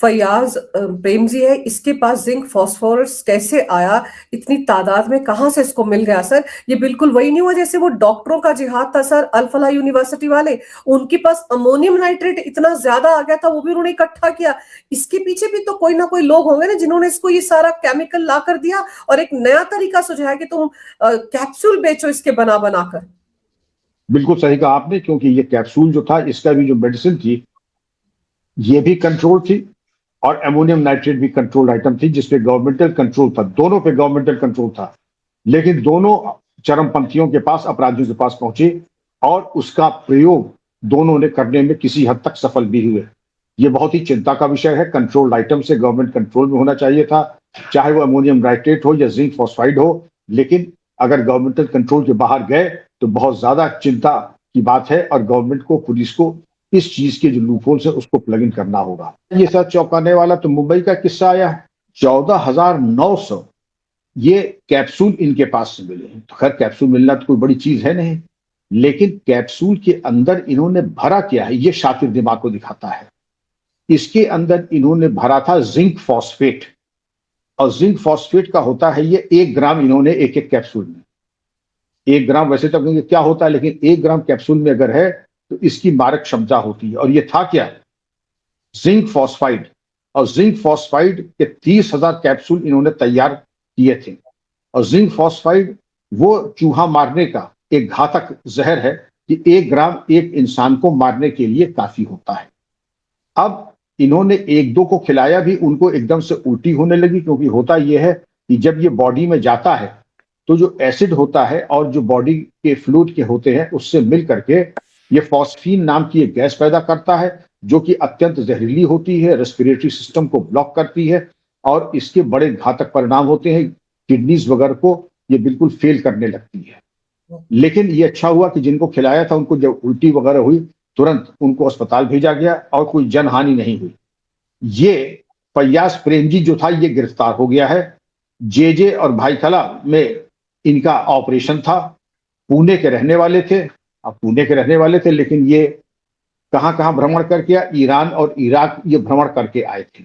फैयाज प्रेम जी है, इसके पास zinc phosphorus कैसे आया? इतनी तादाद में कहां से इसको मिल गया सर? ये बिल्कुल वही नहीं हुआ जैसे वो डॉक्टरों का जिहाद था सर, अल फलाह यूनिवर्सिटी वाले, उनके पास अमोनियम नाइट्रेट इतना ज्यादा आ गया था, वो भी उन्होंने इकट्ठा किया। इसके पीछे भी तो कोई ना कोई लोग होंगे ना जिन्होंने इसको ये सारा केमिकल ला कर दिया और एक नया तरीका सुझाया कि तुम कैप्सूल बेचो इसके बना बनाकर। बिल्कुल सही कहा आपने, क्योंकि ये कैप्सूल जो था, इसका भी जो मेडिसिन थी, ये भी कंट्रोल थी और अमोनियम नाइट्रेट भी कंट्रोल आइटम थी, जिसपे गवर्नमेंटल कंट्रोल था। दोनों पे गवर्नमेंटल कंट्रोल था, लेकिन दोनों चरमपंथियों के पास, अपराधियों के पास पहुंचे और उसका प्रयोग दोनों ने करने में किसी हद तक सफल भी हुए। ये बहुत ही चिंता का विषय है। कंट्रोल्ड आइटम से गवर्नमेंट कंट्रोल में होना चाहिए था, चाहे वो अमोनियम नाइट्रेट हो या जिंक फॉस्फाइड हो। लेकिन अगर गवर्नमेंटल कंट्रोल के बाहर गए तो बहुत ज्यादा चिंता की बात है और गवर्नमेंट को, पुलिस को इस चीज के जो लूपहोल्स है उसको प्लग इन करना होगा। ये सब चौंकाने वाला तो मुंबई का किस्सा आया है। 14,900 ये कैप्सूल इनके पास से मिले हैं। तो खैर, कैप्सूल मिलना तो कोई बड़ी चीज है नहीं, लेकिन कैप्सूल के अंदर इन्होंने भरा क्या है, ये शातिर दिमाग को दिखाता है। इसके अंदर इन्होंने भरा था जिंक फॉस्फेट, और जिंक फॉस्फेट का होता है ये 1 ग्राम, इन्होंने एक एक कैप्सूल में 1 ग्राम, वैसे तो कहेंगे क्या होता है, लेकिन 1 ग्राम कैप्सूल में अगर है तो इसकी मारक क्षमता होती है। और ये था क्या? Zinc phosphide. और जिंक फॉस्फाइड के 30,000 कैप्सूल इन्होंने तैयार किए थे। और जिंक फॉस्फाइड वो चूहा मारने का एक घातक जहर है कि 1 ग्राम एक इंसान को मारने के लिए काफी होता है। अब इन्होंने 1-2 को खिलाया भी, उनको एकदम से उल्टी होने लगी, क्योंकि होता यह है कि जब ये बॉडी में जाता है तो जो एसिड होता है और जो बॉडी के फ्लूइड के होते हैं उससे मिल करके ये फॉस्फीन नाम की एक गैस पैदा करता है, जो कि अत्यंत जहरीली होती है, रेस्पिरेटरी सिस्टम को ब्लॉक करती है और इसके बड़े घातक परिणाम होते हैं। किडनीज वगैरह को ये बिल्कुल फेल करने लगती है। लेकिन ये अच्छा हुआ कि जिनको खिलाया था उनको जब उल्टी वगैरह हुई, तुरंत उनको अस्पताल भेजा गया और कोई जनहानि नहीं हुई। ये फैयाज प्रेम जी जो था, ये गिरफ्तार हो गया है। जे और भाईखला में इनका ऑपरेशन था। पुणे के रहने वाले थे। अब पुणे के रहने वाले थे, लेकिन ये कहां कहां भ्रमण करके आए, ईरान और इराक ये भ्रमण करके आए थे।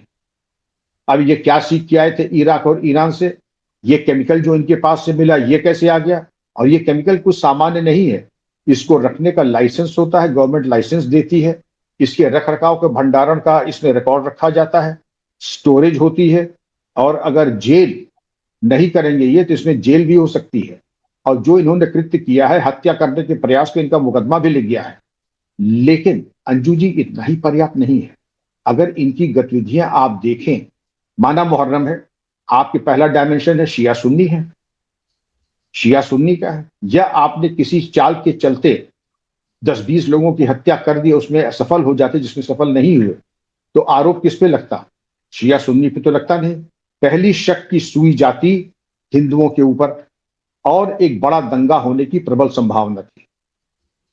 अब ये क्या सीख के आए थे इराक और ईरान से? ये केमिकल जो इनके पास से मिला, ये कैसे आ गया? और ये केमिकल कुछ सामान्य नहीं है। इसको रखने का लाइसेंस होता है, गवर्नमेंट लाइसेंस देती है। इसके रख रखाव के भंडारण का इसमें रिकॉर्ड रखा जाता है, स्टोरेज होती है। और अगर जेल नहीं करेंगे ये तो इसमें जेल भी हो सकती है। और जो इन्होंने कृत्य किया है, हत्या करने के प्रयास पे इनका मुकदमा भी लग गया है। लेकिन अंजू जी, इतना ही पर्याप्त नहीं है। अगर इनकी गतिविधियां आप देखें, माना मुहर्रम है, आपके पहला डायमेंशन है शिया सुन्नी है, शिया सुन्नी का है, या आपने किसी चाल के चलते 10-20 लोगों की हत्या कर दी, उसमें सफल हो जाते, जिसमें सफल नहीं हुए, तो आरोप किस पे लगता? शिया सुन्नी पे तो लगता नहीं। पहली शक की सुई जाती हिंदुओं के ऊपर और एक बड़ा दंगा होने की प्रबल संभावना थी।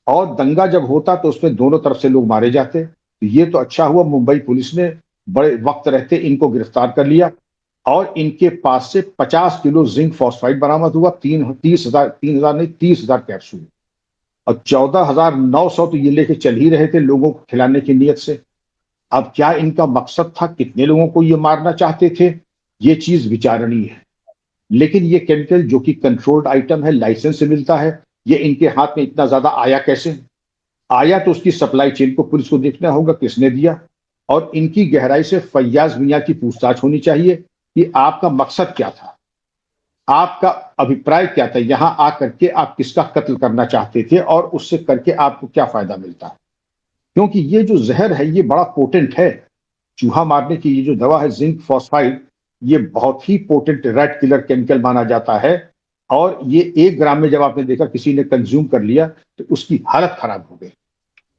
और दंगा जब होता तो उसमें दोनों तरफ से लोग मारे जाते। तो ये तो अच्छा हुआ मुंबई पुलिस ने बड़े वक्त रहते इनको गिरफ्तार कर लिया और इनके पास से 50 किलो जिंक फॉस्फाइड बरामद हुआ। 30,000 कैप्सूल और 14,900 तो ये लेके चल ही रहे थे लोगों को खिलाने की नीयत से। अब क्या इनका मकसद था? कितने लोगों को ये मारना चाहते थे? ये चीज विचारणीय है। लेकिन ये केमिकल जो कि कंट्रोल्ड आइटम है, लाइसेंस से मिलता है, ये इनके हाथ में इतना ज्यादा आया कैसे? आया तो उसकी सप्लाई चेन को पुलिस को देखना होगा किसने दिया, और इनकी गहराई से फैयाज मियां की पूछताछ होनी चाहिए कि आपका मकसद क्या था, आपका अभिप्राय क्या था, यहां आकर के आप किसका कत्ल करना चाहते थे और उससे करके आपको क्या फायदा मिलता है? क्योंकि ये जो जहर है ये बड़ा पोटेंट है। चूहा मारने की ये जो दवा है जिंक फॉस्फाइड, ये बहुत ही पोटेंट रैट किलर केमिकल माना जाता है। और ये 1 ग्राम में जब आपने देखा किसी ने कंज्यूम कर लिया तो उसकी हालत खराब हो गई।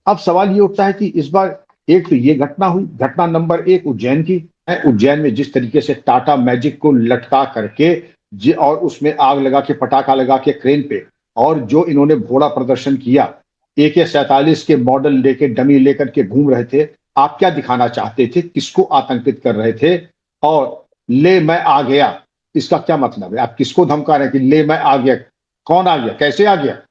अब सवाल ये उठता है कि इस बार एक तो ये घटना हुई, घटना नंबर 1 उज्जैन की है। उज्जैन में जिस तरीके से टाटा मैजिक को लटका करके और उसमें आग लगा के, पटाखा लगा के क्रेन पे, और जो इन्होंने घोड़ा प्रदर्शन किया, AK-47 के मॉडल लेके, डमी लेकर के घूम रहे थे। आप क्या दिखाना चाहते थे? किसको आतंकित कर रहे थे? और ले मैं आ गया, इसका क्या मतलब है? आप किसको धमका रहे हैं कि ले मैं आ गया? कौन आ गया? कैसे आ गया?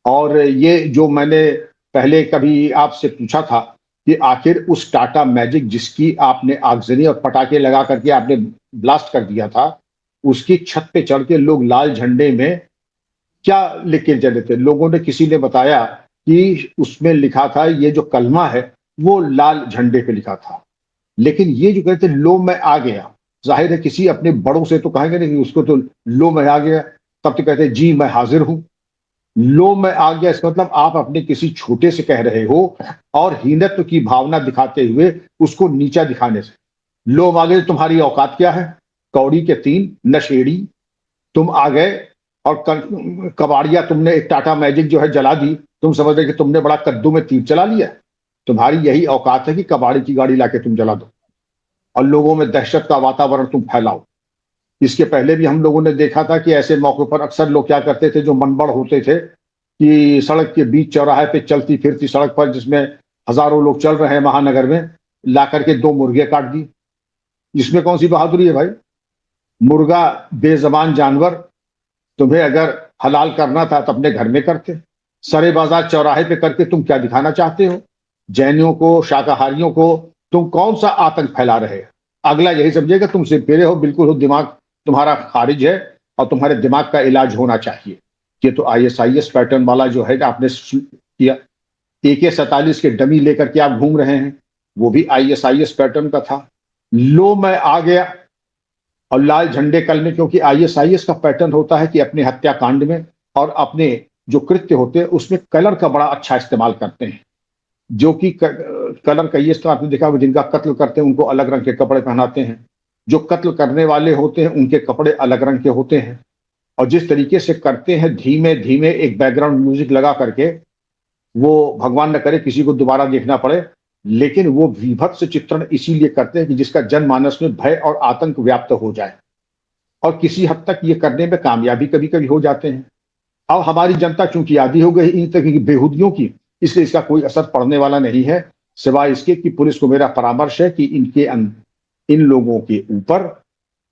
और ये जो मैंने पहले कभी आपसे पूछा था कि आखिर उस टाटा मैजिक जिसकी आपने आगजनी और पटाखे लगा करके आपने ब्लास्ट कर दिया था, उसकी छत पे चढ़ के लोग लाल झंडे में क्या लिख के चले थे? लोगों ने, किसी ने बताया कि उसमें लिखा था, ये जो कलमा है वो लाल झंडे पे लिखा था। लेकिन ये जो कहते लो मैं आ गया, जाहिर है किसी अपने बड़ों से तो कहेंगे नहीं कि उसको तो लो मैं आ गया, तब तो कहते जी मैं हाजिर हूं। लो मैं आ गया इसका मतलब आप अपने किसी छोटे से कह रहे हो और हीनत्व की भावना दिखाते हुए उसको नीचा दिखाने से। लो आ गए, तुम्हारी औकात क्या है? कौड़ी के तीन नशेड़ी, तुम आ गए और कबाड़िया तुमने एक टाटा मैजिक जो है जला दी, तुम समझ रहे कि तुमने बड़ा कद्दू में तीर चला लिया। तुम्हारी यही औकात है कि कबाड़ी की गाड़ी लाके तुम जला दो और लोगों में दहशत का वातावरण तुम फैलाओ। इसके पहले भी हम लोगों ने देखा था कि ऐसे मौके पर अक्सर लोग क्या करते थे, जो मनबड़ होते थे, कि सड़क के बीच चौराहे पे चलती फिरती सड़क पर जिसमें हजारों लोग चल रहे हैं महानगर में, ला करके 2 मुर्गे काट दी। इसमें कौन सी बहादुरी है भाई? मुर्गा बेजबान जानवर, तुम्हें अगर हलाल करना था तो अपने घर में करते। सरे बाजार चौराहे पे करके तुम क्या दिखाना चाहते हो? जैनियों को, शाकाहारियों को तुम कौन सा आतंक फैला रहे हो? अगला यही समझेगा तुम सिर पेरे हो, बिल्कुल हो, दिमाग तुम्हारा खारिज है और तुम्हारे दिमाग का इलाज होना चाहिए। ये तो आईएसआईएस पैटर्न वाला जो है आपने किया, AK-47 के डमी लेकर के आप घूम रहे हैं, वो भी आईएसआईएस पैटर्न का था। लो मैं आ गया और लाल झंडे कल में, क्योंकि आईएसआईएस का पैटर्न होता है कि अपने हत्याकांड में और अपने जो कृत्य होते हैं उसमें कलर का बड़ा अच्छा इस्तेमाल करते हैं। जो कि कलर का ये आपने देखा, जिनका कत्ल करते हैं उनको अलग रंग के कपड़े पहनाते हैं, जो कत्ल करने वाले होते हैं उनके कपड़े अलग रंग के होते हैं। और जिस तरीके से करते हैं, धीमे धीमे एक बैकग्राउंड म्यूजिक लगा करके, वो भगवान न करे किसी को दोबारा देखना पड़े, लेकिन वो विभत्स चित्रण इसीलिए करते हैं कि जिसका जनमानस में भय और आतंक व्याप्त हो जाए। और किसी हद तक ये करने में कामयाबी कभी कभी हो जाते हैं। अब हमारी जनता चूंकि आदी हो गई इन तरह की बेहुदियों की, इसलिए इसका कोई असर पड़ने वाला नहीं है, सिवाय इसके कि पुलिस को मेरा परामर्श है कि इन लोगों के ऊपर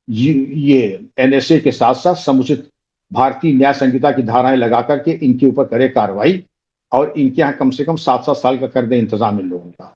ये NSA के साथ साथ समुचित भारतीय न्याय संहिता की धाराएं लगा करके इनके ऊपर करे कार्रवाई और इनके यहाँ कम से कम 7-7 साल का कर दे इंतजाम इन लोगों का।